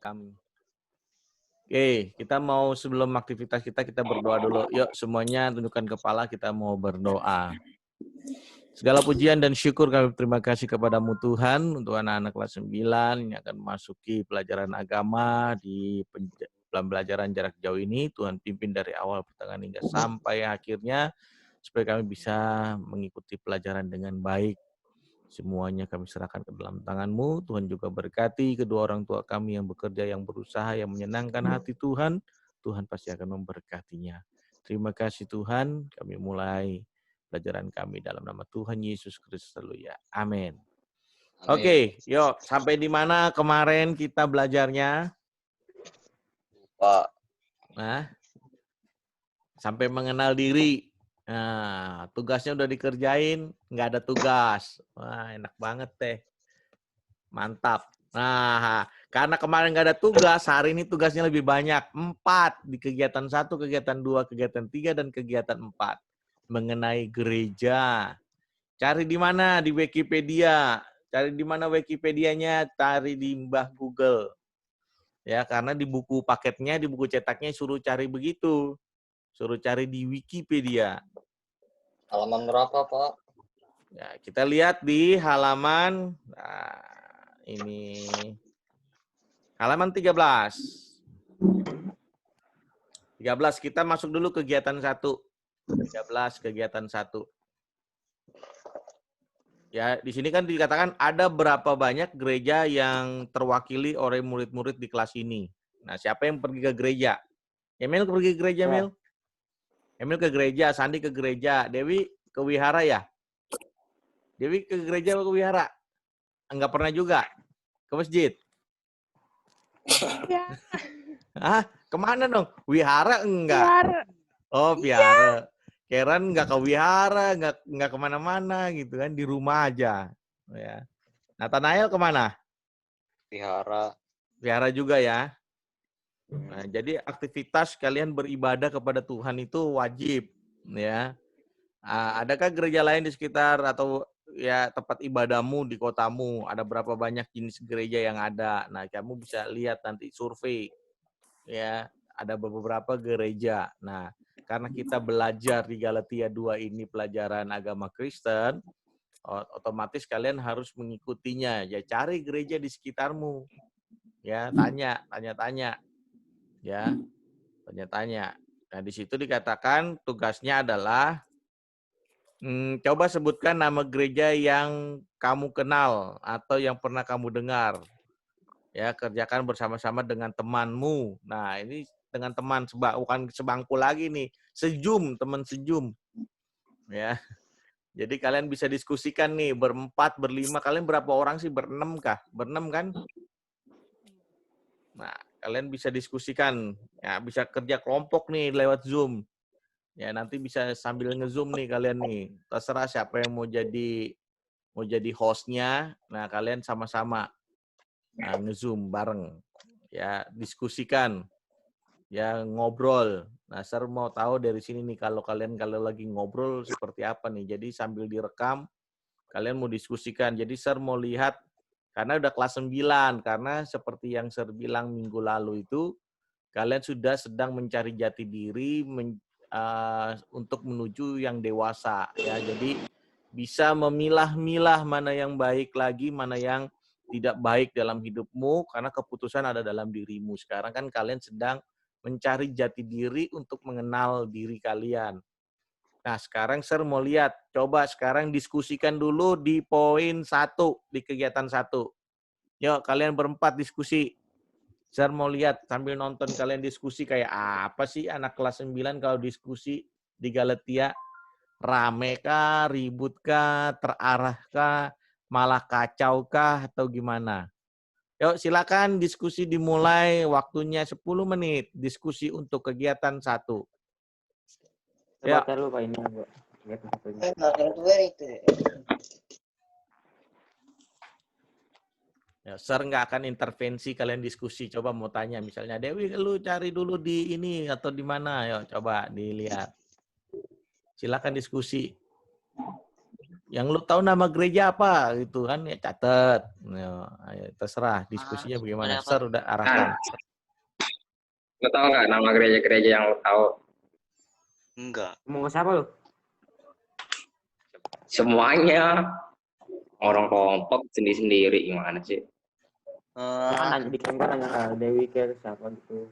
kami. Oke, kita mau sebelum aktivitas kita berdoa dulu. Yuk semuanya tundukkan kepala, kita mau berdoa. Segala pujian dan syukur kami terima kasih kepadamu Tuhan untuk anak-anak kelas 9 yang akan memasuki pelajaran agama di pembelajaran jarak jauh ini. Tuhan pimpin dari awal pertengahan hingga sampai akhirnya supaya kami bisa mengikuti pelajaran dengan baik. Semuanya kami serahkan ke dalam tangan-Mu. Tuhan juga berkati kedua orang tua kami yang bekerja, yang berusaha, yang menyenangkan hati Tuhan. Tuhan pasti akan memberkatinya. Terima kasih Tuhan. Kami mulai pelajaran kami dalam nama Tuhan Yesus Kristus. Haleluya. Amin. Oke, yuk. Sampai di mana kemarin kita belajarnya? Pak. Nah, sampai mengenal diri. Nah, tugasnya udah dikerjain, nggak ada tugas. Wah, enak banget teh. Mantap. Nah, karena kemarin nggak ada tugas, hari ini tugasnya lebih banyak. 4 di kegiatan 1, kegiatan 2, kegiatan 3, dan kegiatan 4. Mengenai gereja. Cari di mana? Di Wikipedia. Cari di mana Wikipedianya? Cari di Mbah Google. Ya, karena di buku paketnya, di buku cetaknya suruh cari begitu. Suruh cari di Wikipedia. Halaman berapa, Pak? Ya, kita lihat di halaman ini halaman 13. 13 kita masuk dulu kegiatan 1. 13 kegiatan 1. Ya, di sini kan dikatakan ada berapa banyak gereja yang terwakili oleh murid-murid di kelas ini. Nah, siapa yang pergi ke gereja? Emil pergi ke gereja, Emil? Emil ke gereja, Sandi ke gereja, Dewi ke wihara ya? Dewi ke gereja atau ke wihara? Enggak pernah juga. Ke masjid? Ya. Hah? Kemana dong? Wihara enggak? Wihara. Oh, wihara. Keren enggak ke wihara, enggak kemana-mana gitu kan, di rumah aja. Ya. Nathanael kemana? Wihara. Wihara juga ya. Nah, jadi aktivitas kalian beribadah kepada Tuhan itu wajib, ya. Adakah gereja lain di sekitar atau ya tempat ibadahmu di kotamu? Ada berapa banyak jenis gereja yang ada? Nah, kamu bisa lihat nanti survei, ya. Ada beberapa gereja. Nah, karena kita belajar di Galatia 2 ini pelajaran agama Kristen, otomatis kalian harus mengikutinya. Ya, cari gereja di sekitarmu. Ya, tanya-tanya. Ya, tanya-tanya. Nah, di situ dikatakan tugasnya adalah coba sebutkan nama gereja yang kamu kenal atau yang pernah kamu dengar. Ya, kerjakan bersama-sama dengan temanmu. Nah, ini dengan teman bukan sebangku lagi nih, teman sejum. Ya. Jadi kalian bisa diskusikan nih, berempat, berlima, kalian berapa orang sih? Berenam kah? Berenam kan? Nah, kalian bisa diskusikan, ya bisa kerja kelompok nih lewat Zoom. Ya, nanti bisa sambil nge-Zoom nih kalian nih. Terserah siapa yang mau jadi hostnya. Nah, kalian sama-sama nge-Zoom bareng. Ya, diskusikan. Ya, ngobrol. Nah, Sir mau tahu dari sini nih kalau lagi ngobrol seperti apa nih. Jadi sambil direkam, kalian mau diskusikan. Jadi Sir mau lihat, karena udah kelas 9, karena seperti yang Sir bilang minggu lalu itu, kalian sudah sedang mencari jati diri untuk menuju yang dewasa. Ya, jadi bisa memilah-milah mana yang baik lagi, mana yang tidak baik dalam hidupmu, karena keputusan ada dalam dirimu. Sekarang kan kalian sedang mencari jati diri untuk mengenal diri kalian. Nah, sekarang Sir mau lihat, coba sekarang diskusikan dulu di poin 1, di kegiatan 1. Yuk, kalian berempat diskusi. Sir mau lihat sambil nonton kalian diskusi kayak apa sih anak kelas 9 kalau diskusi di Galatia. Rame kah, ribut kah, terarah kah, malah kacau kah, atau gimana? Yuk, silakan diskusi dimulai, waktunya 10 menit. Diskusi untuk kegiatan 1. Ya. Baca dulu Pak ini. Ya, Sir nggak akan intervensi kalian diskusi. Coba mau tanya misalnya, Dewi lu cari dulu di ini atau di mana? Yuk coba dilihat. Silakan diskusi. Yang lu tahu nama gereja apa gitu kan ya catet. Ya, ayo, terserah diskusinya bagaimana. ada apa? Ser udah arahkan. Lo tau nggak nama gereja-gereja yang lo tahu? Enggak. Mau ke siapa lu? Semuanya orang kelompok sendiri-sendiri gimana sih? Jangan nanya di kantor nanya ke Dewi ke siapa gitu.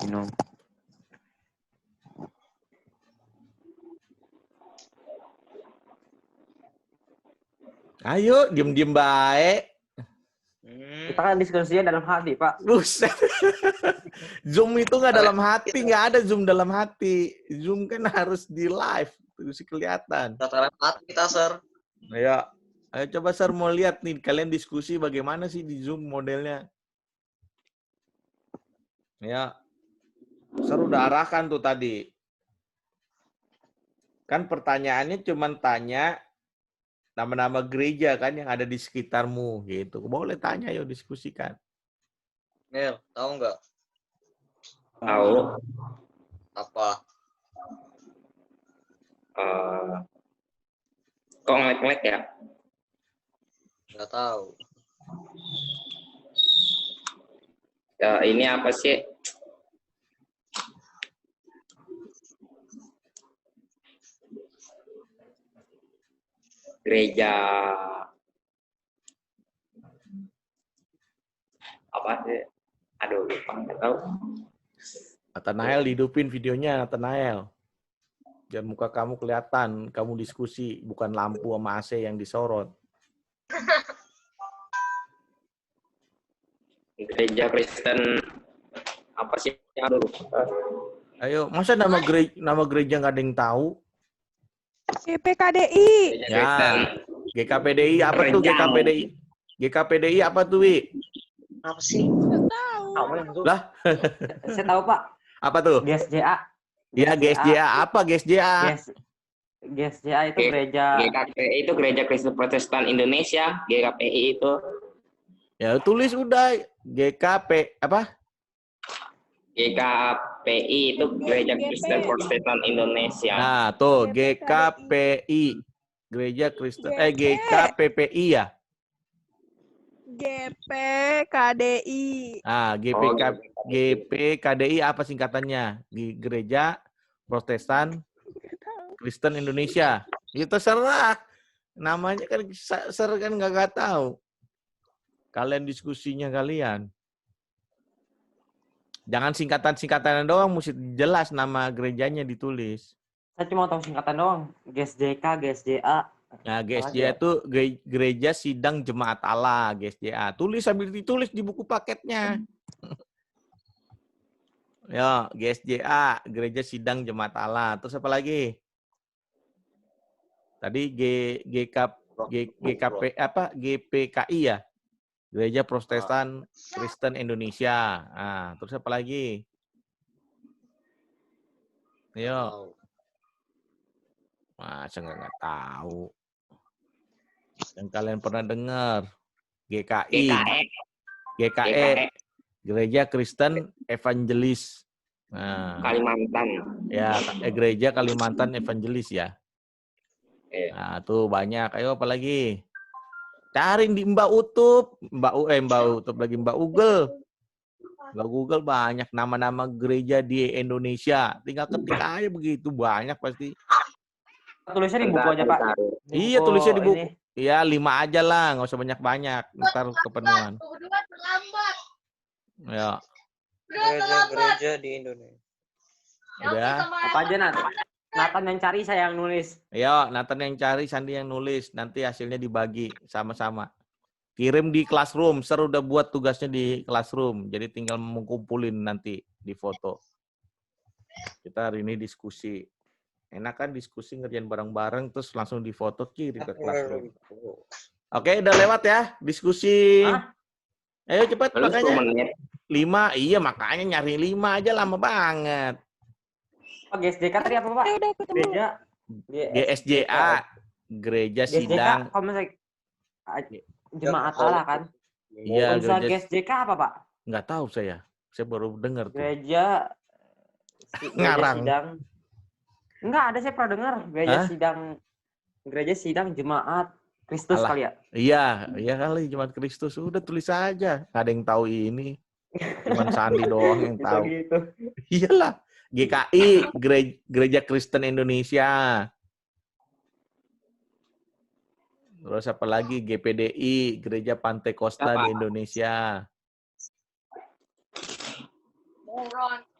Minum. Ayo, diem-diem baik. Kita kan diskusinya dalam hati, Pak. Buset. Zoom itu nggak dalam hati, nggak ada Zoom dalam hati. Zoom kan harus di live, terus kelihatan. Kita telepati kita, Sir. Ayo coba Sir mau lihat nih, kalian diskusi bagaimana sih di Zoom modelnya. Ya, Sir udah arahkan tuh tadi. Kan pertanyaannya cuma tanya nama-nama gereja kan yang ada di sekitarmu gitu. Boleh tanya, yuk diskusikan. Nil, tahu nggak Tahu? apa? Kok ngelek-ngelek ya? Nggak tahu. Ya, ini apa sih? Gereja apa sih? Aduh, lupa nggak tahu. Nathanael hidupin videonya, Nathanael. Biar muka kamu kelihatan, kamu diskusi, bukan lampu sama AC yang disorot. Gereja Kristen apa sih? Aduh, lupa. Ayo, masa nama gereja nggak ada yang tahu? GPKDI. Gereja Ya, Kristen. GKPDI apa tuh Renjang. GKPDI? GKPDI apa tuh, Wi? Apa sih? Tahu yang itu. Lah, Saya tahu, Pak. apa tuh? GSJA. Ya, GSJA. Apa GSJA? GSJA itu gereja GKPI itu Gereja Kristen Protestan Indonesia. GKPI itu Ya, tulis udah. GKP, apa? GKPI itu Gereja Kristen Protestan Indonesia. Nah, tuh GKPI. Gereja Kristen, GKPPI ya? GPKDI. Nah, GPKDI apa singkatannya? Gereja Protestan Kristen Indonesia. Ya terserah. Namanya kan kan nggak tahu. Kalian diskusinya kalian. Jangan singkatan-singkatan doang, mesti jelas nama gerejanya ditulis. Saya cuma tahu singkatan doang. GSJK, GSJA. Nah, GSJA itu Gereja Sidang Jemaat Allah, GSJA. Tulis sambil ditulis di buku paketnya. Ya, GSJA, Gereja Sidang Jemaat Allah. Terus apa lagi? Tadi GPKI ya? Gereja Protestan Kristen Indonesia. Nah, terus apa lagi? Ayo. Masa nggak tahu? Yang kalian pernah dengar? GKI. GKE. Gereja Kristen Evangelis. Nah, Kalimantan. ya, Gereja Kalimantan Evangelis ya. Iya. Nah, tuh banyak. Ayo apa lagi? Cari di Mbak Utup. Mbak Utup lagi, Mbak Google. Mbak Google banyak nama-nama gereja di Indonesia. Tinggal ketik aja begitu, banyak pasti. Tulisnya di buku aja, Pak. Iya, tulisnya di buku. Iya, 5 aja lah, nggak usah banyak-banyak. Ntar kepenuhan. Ya. Gereja-gereja di Indonesia. Udah. Apa aja, Nat? Nathan yang cari, saya yang nulis. Ya, Nathan yang cari, Sandi yang nulis. Nanti hasilnya dibagi sama-sama. Kirim di Classroom. Ser udah buat tugasnya di Classroom. Jadi tinggal mengumpulin nanti di foto. Kita hari ini diskusi. Enak kan diskusi ngerjain bareng-bareng terus langsung difoto kirim ke Classroom. Oke, udah lewat ya diskusi. Hah? Ayo cepat Lalu makanya. 10 menit. 5, iya makanya nyari 5 aja lama banget. Oh, GSJK tadi apa, Pak? Udah ketemu. Gereja GSJA, Gereja Sidang. GSJK, kalau misalnya Jemaat Allah kan? Iya, Unsur gereja GSJK apa, Pak? nggak tahu saya. Saya baru dengar tuh. Gereja Ngarang. Sidang. Enggak, ada saya pernah dengar. Gereja Hah? Sidang Gereja sidang jemaat Kristus Alah. kali ya. Iya kali Jemaat Kristus. Udah tulis aja. Nggak ada yang tahu ini. Cuman Sandi doang yang tahu. Gitu. Iyalah. GKI, Gereja Kristen Indonesia. Terus apa lagi? GPDI, Gereja Pantai Costa di Indonesia.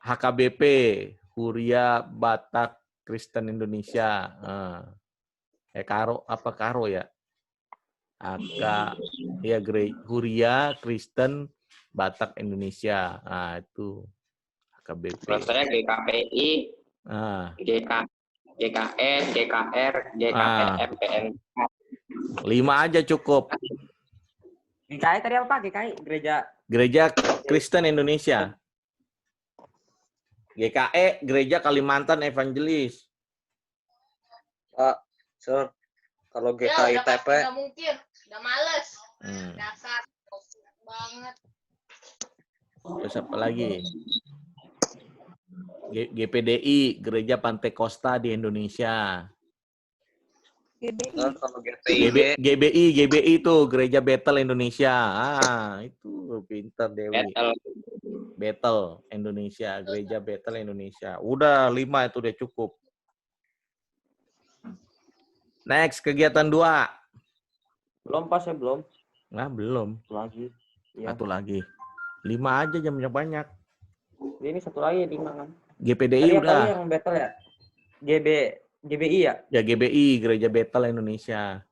HKBP, Huria Batak Kristen Indonesia. Karo ya? Ya Huria Kristen Batak Indonesia. Nah, itu HKBP. Kalau saya GKPI, GKN, GKR, GKPM, PN. 5 aja cukup. GKI tadi apa? GKI Gereja Kristen Indonesia. GKE, Gereja Kalimantan Evangelis. Pak, Sir, kalau GKI TP, Udah mungkin, udah males. Dasar banget. Terus apa lagi? GPDI, Gereja Pantai Costa di Indonesia. GBI. kalau GTIB, GBI itu Gereja Bethel Indonesia. Itu pinter Dewi. Bethel Indonesia, Gereja Bethel Indonesia. Udah 5 itu udah cukup. Next, kegiatan 2. Belum pas ya, belum. Nah, belum. Lagi. Ya. Satu lagi. 5 aja jamnya banyak. Ini satu lagi 5 kan. GPDI Tadi udah. apa yang battle ya? GBI ya? Ya GBI, Gereja Bethel Indonesia.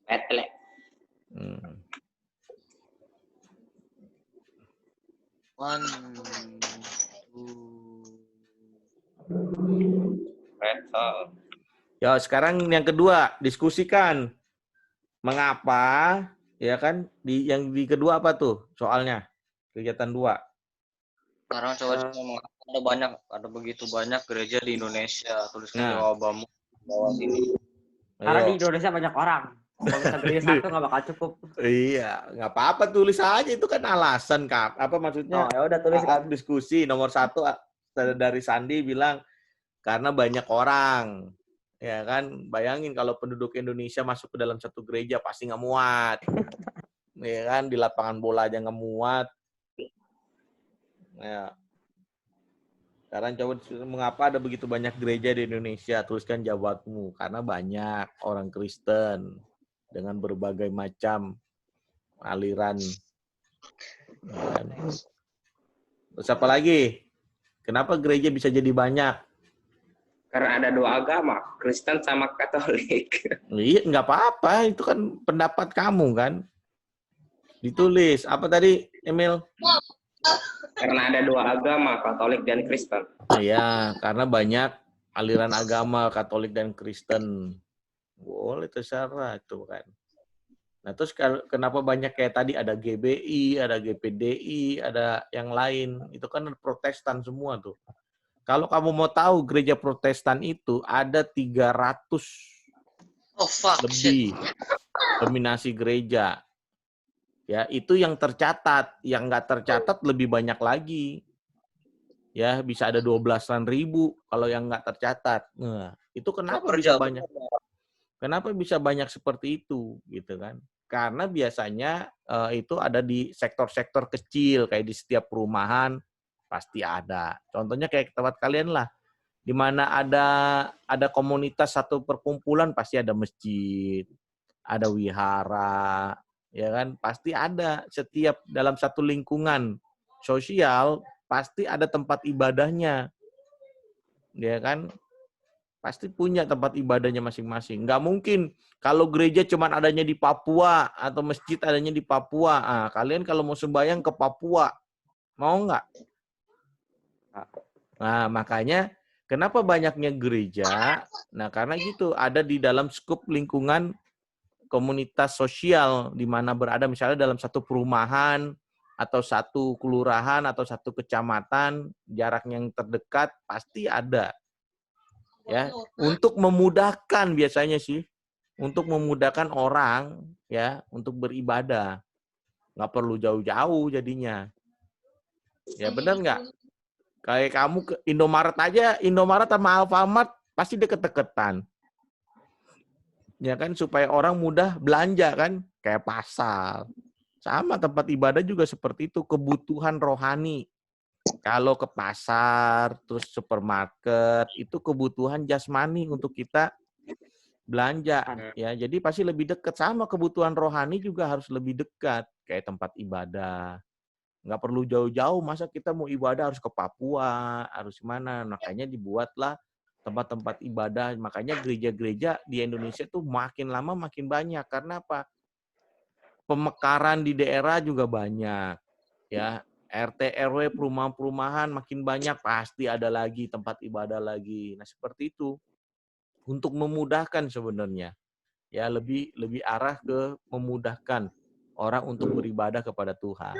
Betle. One, Betle. Ya, sekarang yang kedua, diskusikan mengapa, ya kan? Yang di kedua apa tuh soalnya? Kegiatan 2. sekarang coba mengatakan ada begitu banyak gereja di Indonesia. Tuliskan jawabanmu di bawah sini. Karena Ayo. di Indonesia banyak orang. Kalau bisa gereja satu nggak bakal cukup. Iya, nggak apa-apa, tulis aja, itu kan alasan, Kak. Apa maksudnya? Oh, ya udah tulis kan. Diskusi nomor 1 dari Sandi bilang karena banyak orang. Ya kan, bayangin kalau penduduk Indonesia masuk ke dalam satu gereja pasti nggak muat. Ya kan, di lapangan bola aja nggak muat. Ya. Sekarang coba mengapa ada begitu banyak gereja di Indonesia? Tuliskan jawabanmu. Karena banyak orang Kristen dengan berbagai macam aliran. Ya kan? Terus apa lagi? Kenapa gereja bisa jadi banyak? Karena ada 2 agama, Kristen sama Katolik. Iya, nggak apa-apa. Itu kan pendapat kamu kan. Ditulis. Apa tadi, Emil? Karena ada 2 agama, Katolik dan Kristen. Iya, karena banyak aliran agama Katolik dan Kristen. Boleh terserah itu kan. Nah, terus kenapa banyak kayak tadi ada GBI, ada GPDI, ada yang lain. Itu kan Protestan semua tuh. Kalau kamu mau tahu gereja Protestan itu ada 300 lebih dominasi gereja. Ya, itu yang tercatat. Yang nggak tercatat lebih banyak lagi. Ya, bisa ada 12.000 kalau yang nggak tercatat. Nah, itu kenapa bisa banyak? Kenapa bisa banyak seperti itu, gitu kan? Karena biasanya itu ada di sektor-sektor kecil, kayak di setiap perumahan pasti ada. Contohnya kayak tempat kalian lah, di mana ada komunitas satu perkumpulan pasti ada masjid, ada wihara, ya kan? Pasti ada setiap dalam satu lingkungan sosial pasti ada tempat ibadahnya, ya kan? Pasti punya tempat ibadahnya masing-masing. Nggak mungkin kalau gereja cuma adanya di Papua atau masjid adanya di Papua. Kalian kalau mau sembahyang ke Papua, mau nggak? Nah, makanya kenapa banyaknya gereja? Nah, karena gitu, ada di dalam skup lingkungan komunitas sosial di mana berada misalnya dalam satu perumahan atau satu kelurahan atau satu kecamatan, jarak yang terdekat pasti ada. Ya, untuk memudahkan biasanya sih, untuk memudahkan orang ya untuk beribadah. Nggak perlu jauh-jauh jadinya. Ya benar nggak? Kayak kamu ke Indomaret aja, Indomaret sama Alfamart pasti deket-deketan. ya kan, supaya orang mudah belanja kan, kayak pasar. Sama tempat ibadah juga seperti itu, kebutuhan rohani. Kalau ke pasar, terus supermarket, itu kebutuhan jasmani untuk kita belanja. Ya, jadi pasti lebih dekat. Sama kebutuhan rohani juga harus lebih dekat, kayak tempat ibadah. Nggak perlu jauh-jauh, masa kita mau ibadah harus ke Papua, harus mana. Makanya dibuatlah tempat-tempat ibadah. Makanya gereja-gereja di Indonesia tuh makin lama makin banyak. Karena apa? Pemekaran di daerah juga banyak. Ya, RT RW perumahan-perumahan makin banyak, pasti ada lagi tempat ibadah lagi. Nah, seperti itu. Untuk memudahkan sebenarnya. Ya, lebih arah ke memudahkan orang untuk beribadah kepada Tuhan.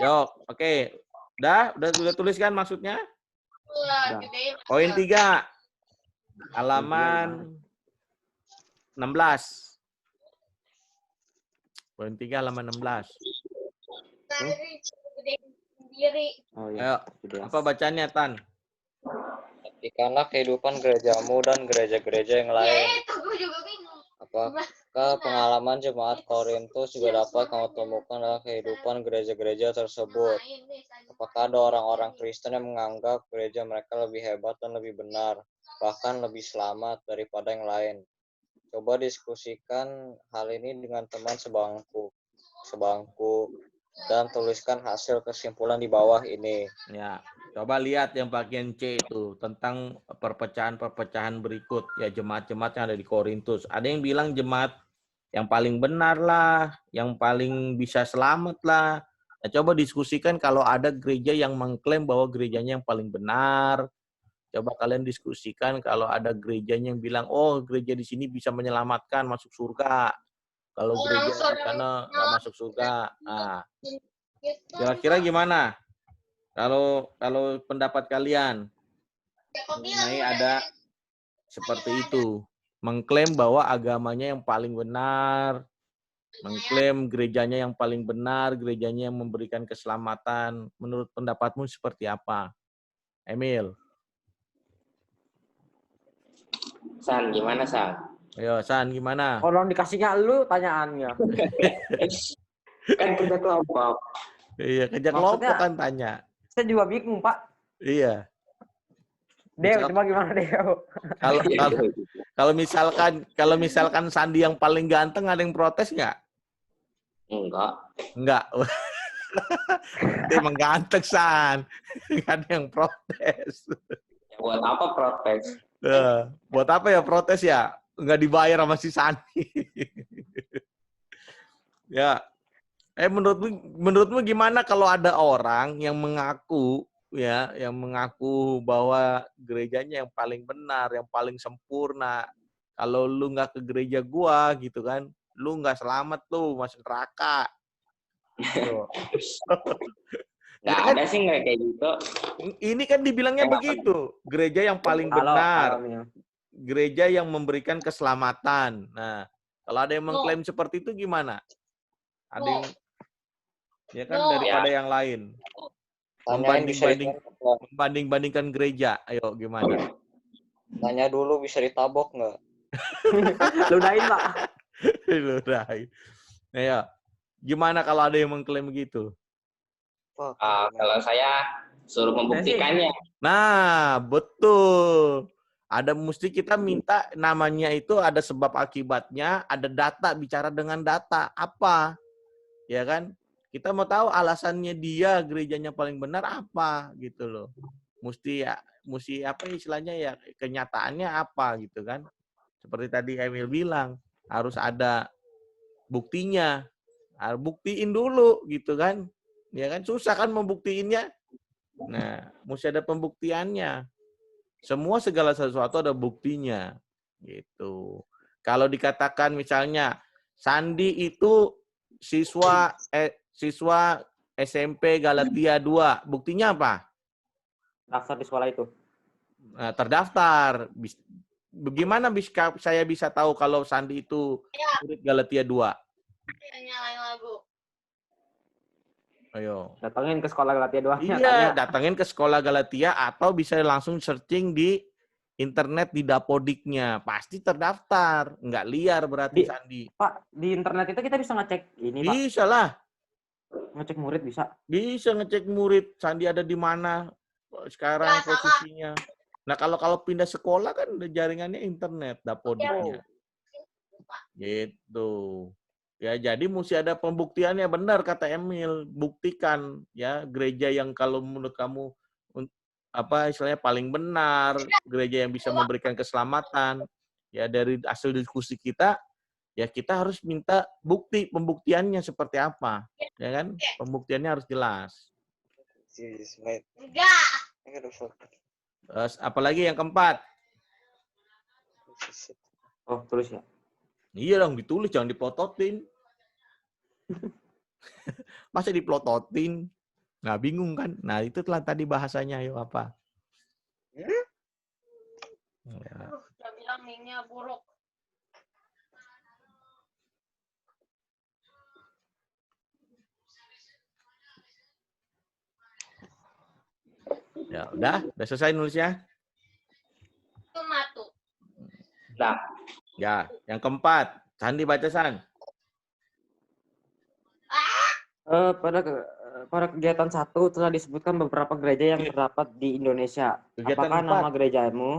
Yuk, oke. Udah tuliskan maksudnya? Udah, gedein. Poin 3. Halaman 16. Poin 3 halaman 16. Dari gedein sendiri. Oh Ayo, iya. apa bacanya, Tan? Ikanlah kehidupan gerejamu dan gereja-gereja yang lain. Ya, itu gue juga bingung. Apakah pengalaman jemaat Korintus juga dapat kamu temukan dalam kehidupan gereja-gereja tersebut? Apakah ada orang-orang Kristen yang menganggap gereja mereka lebih hebat dan lebih benar, bahkan lebih selamat daripada yang lain? Coba diskusikan hal ini dengan teman sebangku, dan tuliskan hasil kesimpulan di bawah ini. Ya, coba lihat yang bagian C itu tentang perpecahan-perpecahan berikut ya, jemaat-jemaat yang ada di Korintus. Ada yang bilang jemaat yang paling benar lah, yang paling bisa selamat lah. Nah, coba diskusikan kalau ada gereja yang mengklaim bahwa gerejanya yang paling benar. Coba kalian diskusikan kalau ada gerejanya yang bilang, oh gereja di sini bisa menyelamatkan masuk surga. Kalau gereja di sana nggak masuk surga. Nah, kira-kira gimana? Kalau pendapat kalian mengenai ada seperti itu, mengklaim bahwa agamanya yang paling benar, mengklaim gerejanya yang paling benar, gerejanya yang memberikan keselamatan. Menurut pendapatmu seperti apa, Emil? San, gimana San? Ayo, San, gimana? Kalau dikasihnya lu tanyaannya. Kan kerja kelompok. Iya, kerja Maksudnya- kelompok kan tanya. Saya juga bingung, Pak. Iya. Dew, coba gimana Dew? Kalau misalkan Sandi yang paling ganteng, ada yang protes nggak? Enggak. Enggak. Dia emang ganteng, San. Nggak ada yang protes. Ya, buat apa protes? Buat apa ya protes ya? Nggak dibayar sama si Sandi. Ya. Menurutmu gimana kalau ada orang yang mengaku bahwa gerejanya yang paling benar, yang paling sempurna. Kalau lu nggak ke gereja gua gitu kan, lu nggak selamat tuh, masuk neraka. Nggak Ya kan? ada sih nggak kayak gitu. Ini kan dibilangnya begitu, gereja yang paling benar, gereja yang memberikan keselamatan. Nah, kalau ada yang mengklaim seperti itu gimana? Ada yang ya kan daripada yang lain. Membanding-bandingkan gereja. Ayo gimana? Tanya dulu bisa ditabok nggak? Ludahin, Pak. Ludahin. Ayo. Gimana kalau ada yang mengklaim begitu? Kalau saya suruh membuktikannya. Nah, betul. Mesti kita minta namanya itu ada sebab akibatnya, ada data, bicara dengan data. Apa? Ya kan? Kita mau tahu alasannya dia gerejanya paling benar apa gitu loh. Mesti apa istilahnya ya, kenyataannya apa gitu kan. Seperti tadi Emil bilang, harus ada buktinya. Harus buktiin dulu gitu kan. Ya kan susah kan membuktiinnya. Nah, mesti ada pembuktiannya. Segala sesuatu ada buktinya gitu. Kalau dikatakan misalnya Sandi itu siswa SMP Galatia 2. Buktinya apa? Daftar di sekolah itu. Nah, terdaftar. Bagaimana saya bisa tahu kalau Sandi itu murid Galatia 2? Nyalain lagu. Ayo. Datangin ke sekolah Galatia 2-nya. Iya, datangin ke sekolah Galatia atau bisa langsung searching di internet di Dapodiknya, pasti terdaftar. Nggak liar berarti Di- Sandi. Pak, di internet itu kita bisa ngecek ini, Pak. Bisa lah. Ngecek murid bisa. Bisa ngecek murid Sandi ada di mana sekarang Nggak salah. posisinya. Nah, kalau pindah sekolah kan udah jaringannya internet Dapodiknya. Gitu. Ya, jadi mesti ada pembuktiannya, benar kata Emil. Buktikan ya gereja yang kalau menurut kamu istilahnya paling benar, gereja yang bisa memberikan keselamatan. Ya, dari hasil diskusi kita, ya kita harus minta pembuktiannya seperti apa. Ya kan? Pembuktiannya harus jelas. Enggak. Terus apalagi yang keempat? Oh, tulis ya. Iya dong, ditulis, jangan diplototin. Masa diplototin? Nggak bingung kan? Nah, itu telah tadi bahasanya, ayo apa? Ya. Udah bilang mic-nya buruk. Ya, udah selesai nulisnya? Itu matu. Dah. Ya, yang keempat. Sandi baca, San. Pada kegiatan 1 telah disebutkan beberapa gereja yang terdapat di Indonesia. Kegiatan Apakah 4. nama gerejamu?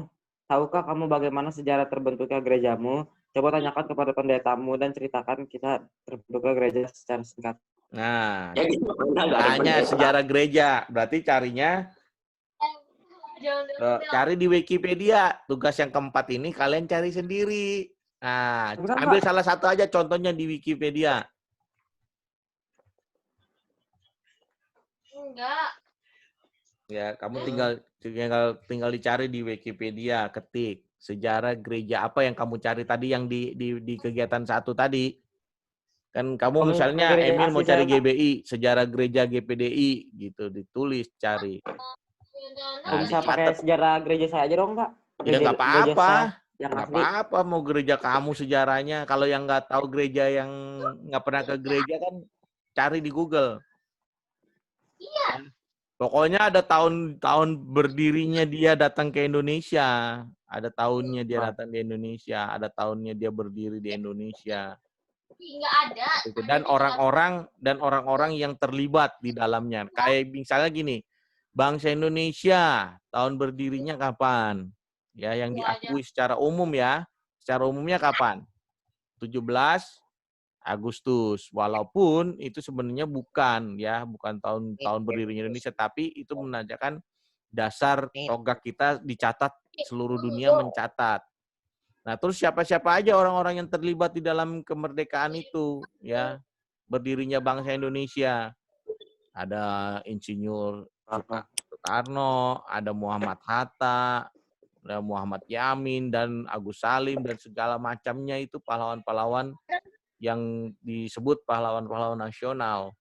Tahukah kamu bagaimana sejarah terbentuknya gerejamu? Coba tanyakan kepada pendetamu dan ceritakan kita terbentuknya gereja secara singkat. Nah, Ya gitu. Nggak ada tanya pendeta. sejarah gereja. Berarti carinya cari di Wikipedia. Tugas yang keempat ini kalian cari sendiri. Nah, Sebentar, ambil Pak. salah satu aja contohnya di Wikipedia. Enggak. Ya, kamu tinggal dicari di Wikipedia, ketik sejarah gereja apa yang kamu cari tadi yang di kegiatan 1 tadi. Kan kamu misalnya Gereja Emil mau asli cari saya, Pak. GBI, sejarah gereja GPDI gitu, ditulis cari. Kok bisa dicatat. pakai sejarah gereja saya aja dong, Pak? Pakai Ya nggak gereja apa-apa. saya yang Nggak asli. apa-apa mau gereja kamu sejarahnya. Kalau yang nggak tahu gereja yang nggak pernah ke gereja kan cari di Google. Iya. Pokoknya ada tahun berdirinya dia datang ke Indonesia. Ada tahunnya dia datang di Indonesia. Ada tahunnya dia berdiri di Indonesia. Enggak ada. Gitu. Dan orang-orang yang terlibat di dalamnya. Kayak misalnya gini, bangsa Indonesia tahun berdirinya kapan? Ya, yang diakui secara umum ya. Secara umumnya kapan? 17 Agustus. Walaupun itu sebenarnya bukan tahun berdirinya Indonesia, tapi itu menandakan dasar tonggak kita dicatat, seluruh dunia mencatat. Nah, terus siapa-siapa aja orang-orang yang terlibat di dalam kemerdekaan itu, ya, berdirinya bangsa Indonesia. Ada Insinyur Soekarno, ada Muhammad Hatta, ada Muhammad Yamin, dan Agus Salim, dan segala macamnya itu pahlawan-pahlawan yang disebut pahlawan-pahlawan nasional.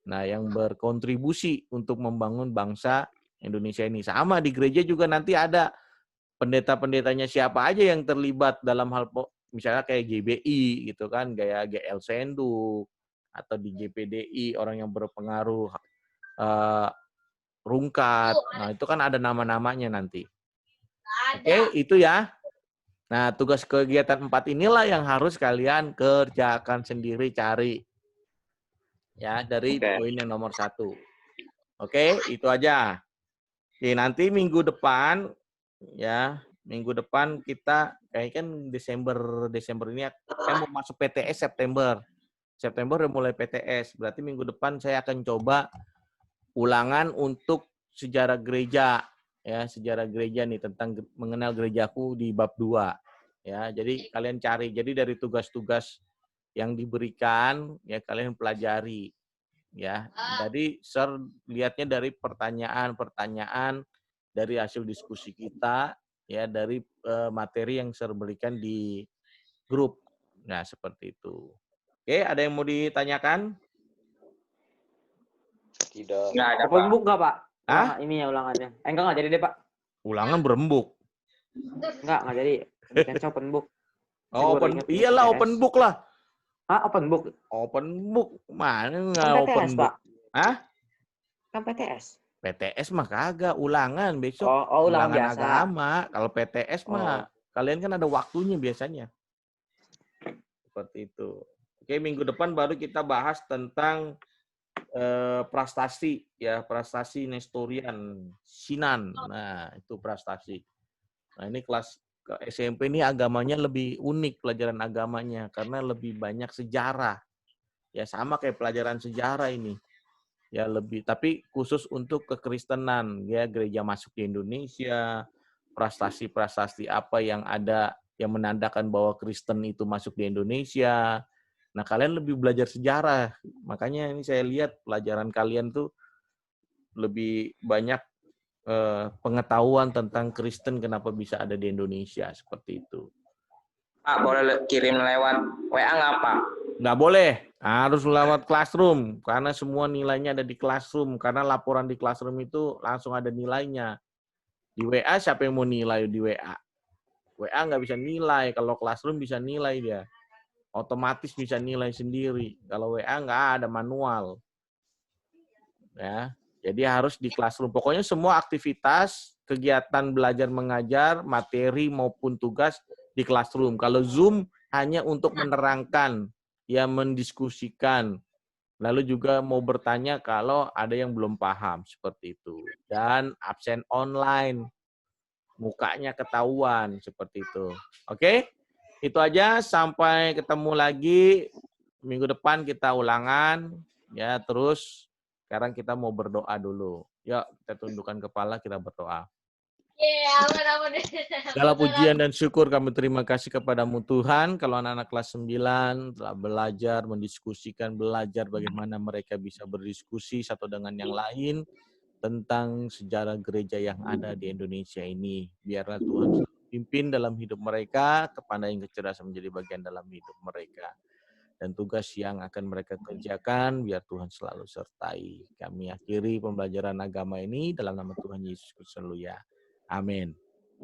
Nah, yang berkontribusi untuk membangun bangsa Indonesia ini. Sama di gereja juga nanti ada pendeta-pendetanya siapa aja yang terlibat dalam hal misalnya kayak GBI gitu kan, kayak GL Senduk, atau di GPDI orang yang berpengaruh Rungkat. Nah, itu kan ada nama-namanya nanti. Oke, itu ya. Nah, tugas kegiatan 4 inilah yang harus kalian kerjakan sendiri, cari. Ya, dari poin yang nomor 1. Oke, itu aja. Oke, nanti minggu depan kita kayak kan Desember ini saya mau masuk PTS September. September udah mulai PTS. Berarti minggu depan saya akan coba ulangan untuk sejarah gereja, ya, sejarah gereja nih, tentang mengenal gerejaku di bab 2. Ya, jadi kalian cari. Jadi dari tugas-tugas yang diberikan ya kalian pelajari. Ya. Jadi lihatnya dari pertanyaan-pertanyaan dari hasil diskusi kita, ya, dari materi yang berikan di grup. Nah, seperti itu. Oke, ada yang mau ditanyakan? Tidak. Nggak ada, Open Pak. book nggak, Pak? Hah? Ini ya ulangannya. Enggak jadi deh, Pak. Ulangan berembuk. Enggak jadi. Bikin open book. Oh, Saya baru ingat iyalah PTS. open book lah. Ah, open book. Open book mana nggak Kan open PTS, book? Pak. Hah? Kan PTS. PTS mah kagak, ulangan besok. Ulangan biasa. agama. Kalau PTS mah kalian kan ada waktunya biasanya. Seperti itu. Oke, minggu depan baru kita bahas tentang prastasi ya, prastasi Nestorian, Sinan. Nah, itu prastasi. Nah, ini kelas ke SMP ini agamanya lebih unik pelajaran agamanya karena lebih banyak sejarah. Ya sama kayak pelajaran sejarah ini. Ya lebih, tapi khusus untuk kekristenan ya, gereja masuk di Indonesia, prastasi-prastasi apa yang ada yang menandakan bahwa Kristen itu masuk di Indonesia. Nah, kalian lebih belajar sejarah. Makanya ini saya lihat pelajaran kalian tuh lebih banyak pengetahuan tentang Kristen kenapa bisa ada di Indonesia seperti itu. Pak, boleh kirim lewat WA nggak, Pak? Nggak boleh, harus lewat Classroom karena semua nilainya ada di Classroom, karena laporan di Classroom itu langsung ada nilainya. Di WA siapa yang mau nilai di WA? WA nggak bisa nilai, kalau Classroom bisa nilai dia. Otomatis bisa nilai sendiri. Kalau WA nggak ada manual. Ya, jadi harus di Classroom. Pokoknya semua aktivitas, kegiatan belajar mengajar, materi maupun tugas di Classroom. Kalau Zoom hanya untuk menerangkan, ya mendiskusikan. Lalu juga mau bertanya kalau ada yang belum paham, seperti itu. Dan absen online, mukanya ketahuan, seperti itu. Oke? Itu aja, sampai ketemu lagi. Minggu depan kita ulangan. Ya, terus sekarang kita mau berdoa dulu. Yuk, kita tundukkan kepala, kita berdoa. Segala pujian dan syukur kami terima kasih kepadamu Tuhan, kalau anak-anak kelas 9 telah belajar, mendiskusikan, belajar bagaimana mereka bisa berdiskusi satu dengan yang lain tentang sejarah gereja yang ada di Indonesia ini. Biarlah Tuhan pimpin dalam hidup mereka, kepandaian kecerdasan menjadi bagian dalam hidup mereka. Dan tugas yang akan mereka kerjakan, biar Tuhan selalu sertai. Kami akhiri pembelajaran agama ini dalam nama Tuhan Yesus Kristus. Haleluya. Amin.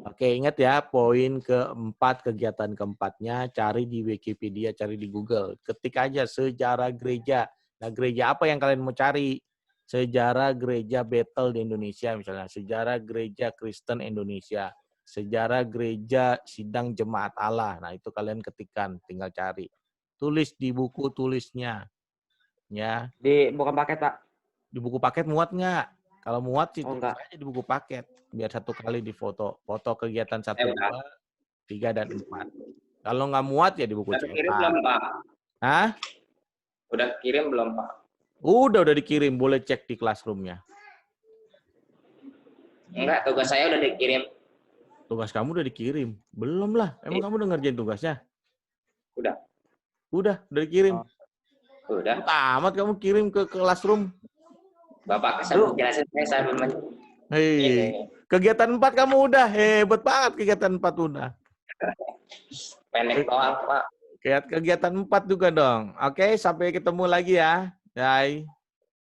Oke, ingat ya, poin keempat, kegiatan keempatnya, cari di Wikipedia, cari di Google. Ketik aja sejarah gereja. Nah, gereja apa yang kalian mau cari? Sejarah gereja Bethel di Indonesia, misalnya. Sejarah gereja Kristen Indonesia. Sejarah gereja Sidang Jemaat Allah. Nah, itu kalian ketikkan, tinggal cari. Tulis di buku tulisnya. Ya. Bukan paket, Pak. Di buku paket muat nggak? Kalau muat sih tulis Enggak. aja di buku paket. Biar satu kali difoto. Foto kegiatan 1, 2, 3, dan 4. Kalau nggak muat ya di buku Udah kirim cetak. belum, Pak? Hah? Udah kirim belum, Pak? Udah dikirim. Boleh cek di Classroom-nya. Enggak, tugas saya udah dikirim. Tugas kamu udah dikirim? Belum lah. Emang kamu udah ngerjain tugasnya? Udah dikirim. Udah. Tamat kamu kirim ke Classroom. Bapak saya jelasin saya belum. Hei, kegiatan 4 kamu udah. Hebat banget kegiatan 4 udah. Pendek doang, Pak. Kegiatan 4 juga dong. Oke, sampai ketemu lagi ya. Bye.